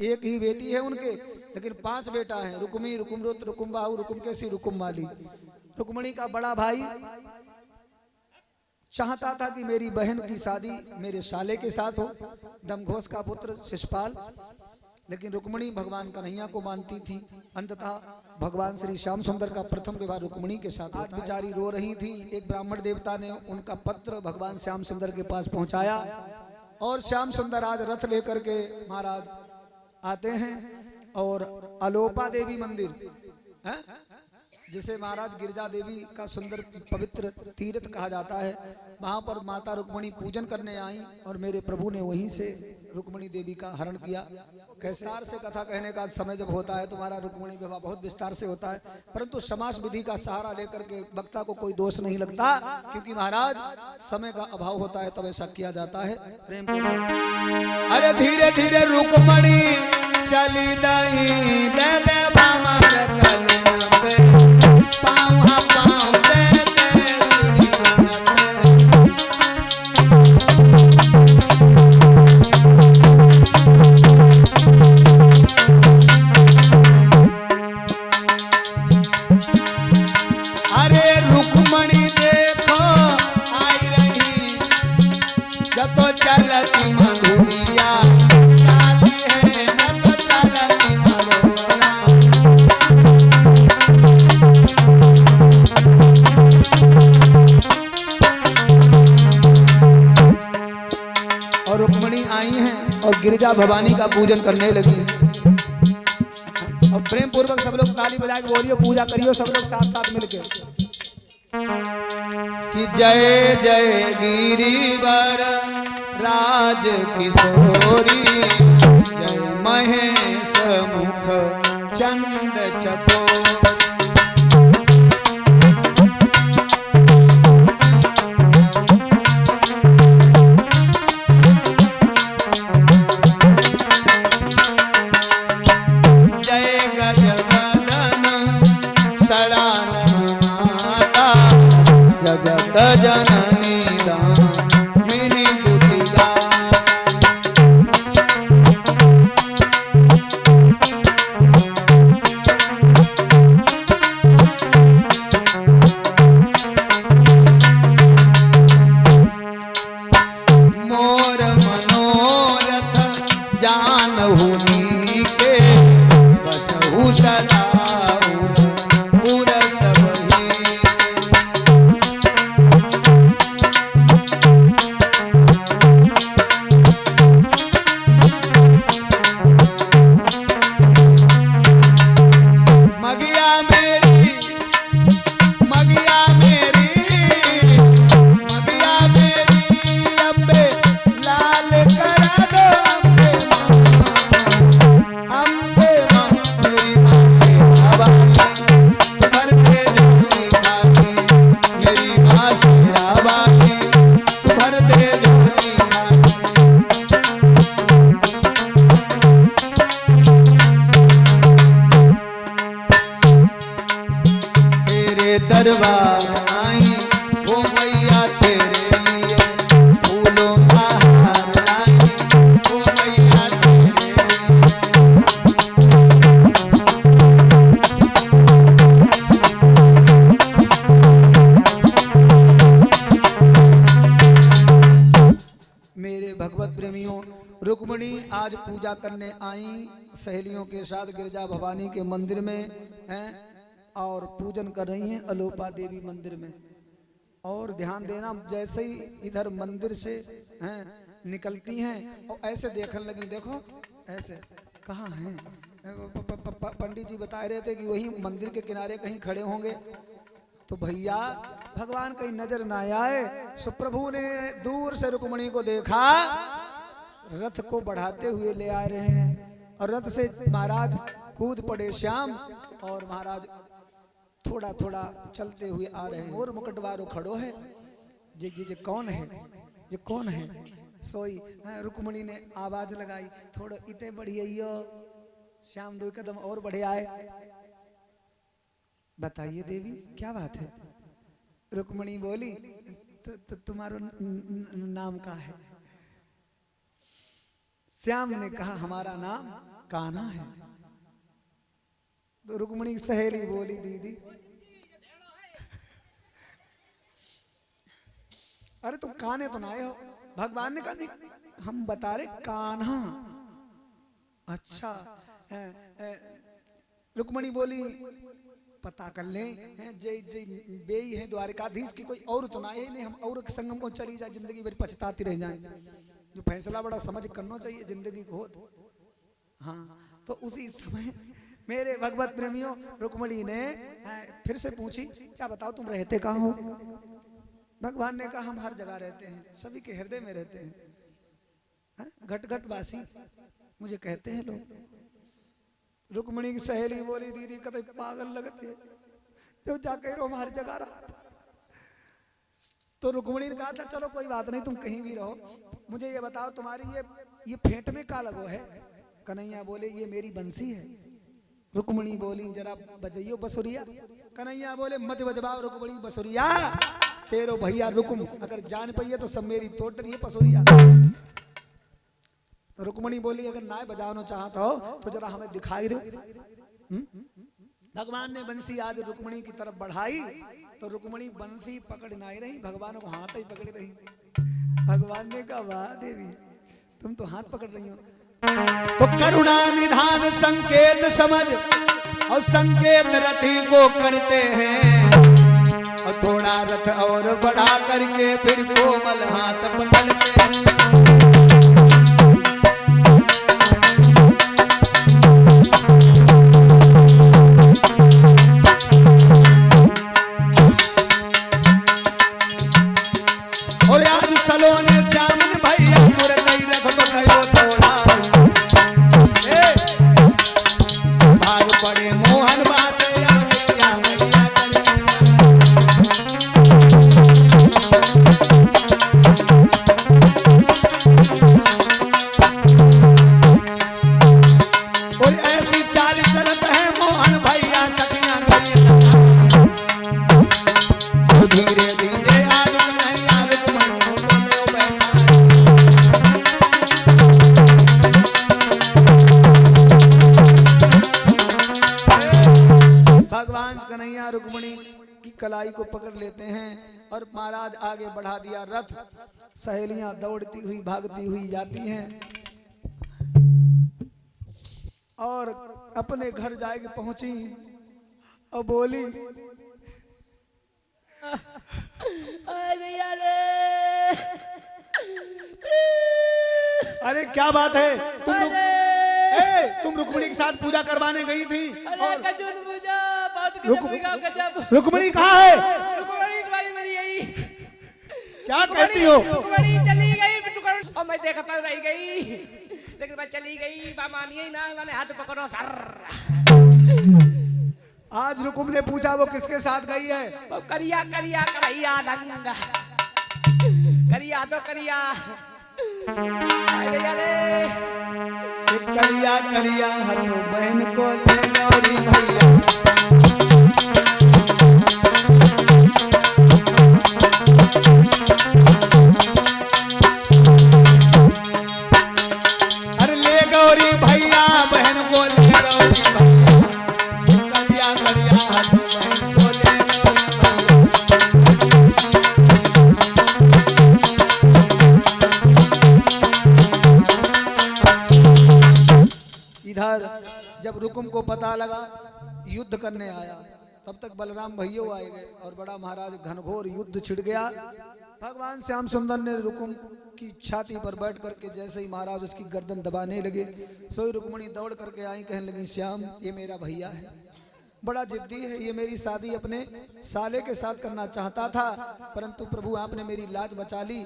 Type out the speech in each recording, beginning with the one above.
एक ही बेटी है उनके, लेकिन 5 बेटा है, रुक्मी, रुकुमरुत, रुकुमबाहु, रुकुमकेसी, रुकुममाली। रुक्मणी का बड़ा भाई चाहता था कि मेरी बहन की शादी मेरे साले के साथ हो, दमघोष का पुत्र शिशुपाल, लेकिन रुक्मणी भगवान कन्हैया को मानती थी। अंततः भगवान श्री श्याम सुंदर का प्रथम विवाह रुक्मणी के साथ। आज बेचारी रो रही थी, एक ब्राह्मण देवता ने उनका पत्र भगवान श्याम सुंदर के पास पहुंचाया और श्याम सुंदर आज रथ लेकर के महाराज आते हैं और अलोपा देवी मंदिर है, जिसे महाराज गिरजा देवी का सुंदर पवित्र तीर्थ कहा जाता है, वहां पर माता रुक्मणी पूजन करने आई और मेरे प्रभु ने वहीं से रुक्मणी देवी का हरण किया। कैसे विस्तार से कथा कहने का समय जब होता है तुम्हारा रुक्मणी विवाह बहुत विस्तार से होता है, परंतु समास विधि का सहारा लेकर के वक्ता को कोई दोष नहीं लगता, क्योंकि महाराज समय का अभाव होता है तब ऐसा किया जाता है। प्रेम अरे धीरे धीरे रुक्मणी चली दई दे दे बामा पाँव पाँव दे अरे रुक्मणी देखो आई रही जब तो चलती मधुरिया साली है न तो चलती मरोरा। और रुक्मणी आई हैं और गिरिजा भवानी का पूजन करने लगी और प्रेम पूर्वक सब लोग ताली बजा के बोलिए, पूजा करियो सब लोग साथ साथ मिलके कि जय जय गिरिवर राज किशोरी, जय महेश मुख चंद चकोर। जननी दामिनी दुर्गा मोर मनोरथ जानहु नीके बसहु सदा दरबार आई वो मैया तेरे लिए, फूलों का हार लाई वो मैया तेरे मेरे भगवत प्रेमियों, रुक्मणी आज पूजा करने आई सहेलियों के साथ गिरजा भवानी के मंदिर में हैं और पूजन कर रही हैं अलोपा देवी मंदिर में। और ध्यान देना, जैसे ही इधर मंदिर से हैं निकलती हैं और ऐसे देखने लगी, देखो ऐसे कहाँ हैं। पंडित जी बता रहे थे कि वही मंदिर के किनारे कहीं खड़े होंगे, तो भैया भगवान कहीं नजर ना आए। सुप्रभु ने दूर से रुक्मणी को देखा, रथ को बढ़ाते हुए ले आ रहे हैं और रथ से महाराज कूद पड़े श्याम, और महाराज थोड़ा थोड़ा चलते हुए आ रहे हैं। और मुकुटवारो खड़ो है, जे कौन है, जे कौन है सोई। रुक्मणी ने आवाज लगाई, थोड़ा इतने बढ़िया। श्याम 2 कदम और बढ़े आए। बताइए देवी क्या बात है। रुक्मणी बोली, तो तुम्हारा नाम क्या है। श्याम ने कहा, हमारा नाम कान्हा है। तो रुक्मिणी की सहेली बोली दीदी अरे तुम कान्हे तो ना आए हो। भगवान ने कहा नहीं हम बता रहे कान्हा। अच्छा रुक्मिणी बोली पता कर ले जय जय बेई है द्वारिकाधीश की कोई और तो ना है नहीं हम और संगम को चली जाए जिंदगी भर पछताती रह जाए। जो फैसला बड़ा समझ करना चाहिए जिंदगी को। हाँ तो उसी समय मेरे भगवत प्रेमियों रुक्मिणी ने फिर से पूछी क्या बताओ तुम रहते कहाँ हो। भगवान ने कहा हम हर जगह रहते हैं सभी के हृदय में रहते हैं। घट घट वासी मुझे कहते हैं लोग। रुक्मिणी की सहेली बोली दीदी कभी पागल लगते जो जाके रहो हर जगह रहा। तो रुक्मिणी ने कहा अच्छा चलो कोई बात नहीं तुम कहीं भी रहो मुझे ये बताओ तुम्हारी ये फेंट में क्या लगो है। कन्हैया बोले ये मेरी बंसी है। रुक्मिणी बोली जरा बजाइयो बसुरिया। कन्हैया बोले मत बजवाओ रुक्मिणी बसुरिया तेरो भैया रुकुम अगर जान पाइए तो सब मेरी तोड़ रही है पसुरिया। तो रुक्मिणी बोली अगर ना बजाना चाहता हो तो जरा हमें दिखाई दो। भगवान ने बंसी आज रुक्मिणी की तरफ बढ़ाई तो रुक्मिणी बंसी पकड़ ना ही रही भगवान को हाथ ही पकड़ रही। भगवान ने कहा वाह देवी तुम तो हाथ पकड़ रही हो। तो करुणा निधान संकेत समझ और संकेत रथी को करते हैं और थोड़ा रथ और बढ़ा करके फिर कोमल हाथ पकड़ते हैं। और आज सलोने श्यामन भैया मुरई रथ बतायो थोड़ा भाग पड़े मोहन बासे कलाई को पकड़ लेते हैं और महाराज आगे बढ़ा दिया रथ। सहेलियां दौड़ती हुई भागती हुई जाती हैं और अपने घर जाके पहुंची और बोली अरे क्या बात है तुम रुक्मिणी के साथ पूजा करवाने गई थी। रुक्मिणी कहाँ है। क्या कहती हो। रुक्मिणी चली गई और मैं देखता रह गई लेकिन मैं चली गई मानिए ना मैंने हाथ पकड़ो सर। आज रुकुम ने पूछा वो किसके साथ गई है। वो करिया करिया करैया रंग करिया तो करिया करिया करिया हर बहन को ले गौरी भैया। अरे ले गौरी भैया बहन को ले गौरी भैया। करिया करिया हर बहन को ले इधर जब रुकुम को पता लगा युद्ध करने आया तब तक बलराम भैया आए गए और बड़ा महाराज घनघोर युद्ध छिड़ गया। भगवान श्याम सुंदर ने रुकुम की छाती पर बैठ करके जैसे ही महाराज उसकी गर्दन दबाने लगे सोई रुक्मिणी दौड़ करके आई कहने लगी श्याम ये मेरा भैया है बड़ा जिद्दी है ये मेरी शादी अपने साले के साथ करना चाहता था परंतु प्रभु आपने मेरी लाज बचा ली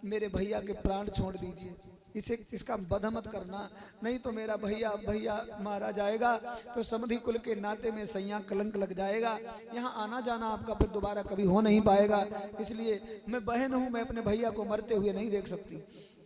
मेरे भैया के प्राण छोड़ दीजिए इसे इसका वध मत करना नहीं तो मेरा भैया भैया मारा जाएगा तो समधि कुल के नाते में सैया कलंक लग जाएगा। यहाँ आना जाना आपका फिर दोबारा कभी हो नहीं पाएगा इसलिए मैं बहन हूँ मैं अपने भैया को मरते हुए नहीं देख सकती।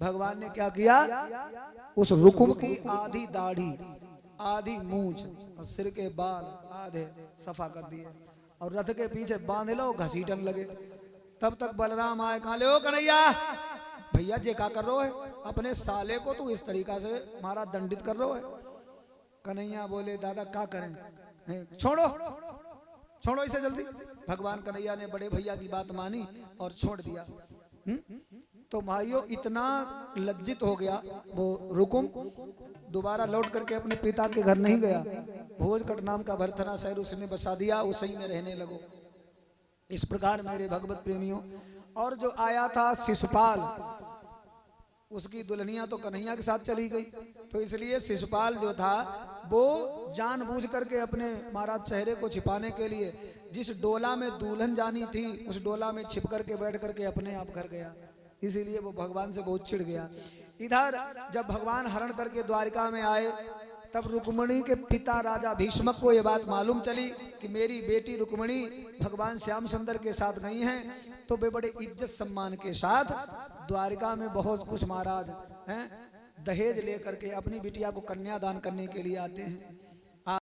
भगवान ने क्या किया उस रुकुम की आधी दाढ़ी आधी मूंछ और सिर के बाल आधे सफा कर दिए और रथ के पीछे बांध लो घसीटन लगे। तब तक बलराम आए कहा ले ओ कन्हैया भैया जे क्या कर रहे हो है अपने साले को तू इस तरीका से मारा दंडित कर रहे हो है। कन्हैया बोले दादा क्या करें, हैं, छोड़ो छोड़ो इसे जल्दी। भगवान कन्हैया ने बड़े भैया की बात मानी और छोड़ दिया। तो भाइयों इतना लज्जित हो गया वो रुकुम, दोबारा लौट करके अपने पिता के घर नहीं गया। भोजकट नाम का भरथना शहर उसने बसा दिया, उसी में रहने लगो। इस प्रकार मेरे भगवत प्रेमियों, और जो आया था शिशुपाल, उसकी दुल्हनिया तो कन्हैया के साथ चली गई, तो इसलिए शिशुपाल जो था वो जानबूझ करके अपने महाराज चेहरे को छिपाने के लिए जिस डोला में दुल्हन जानी थी उस डोला में छिप करके बैठ करके अपने आप घर गया। इसीलिए वो भगवान से बहुत चिढ़ गया। इधर जब भगवान हरण करके द्वारिका में आए तब रुक्मिणी के पिता राजा भीष्मक को यह बात मालूम चली कि मेरी बेटी रुक्मिणी भगवान श्याम सुंदर के साथ गई हैं, तो वे बड़े इज्जत सम्मान के साथ द्वारिका में बहुत कुछ महाराज हैं दहेज लेकर के अपनी बिटिया को कन्यादान करने के लिए आते हैं।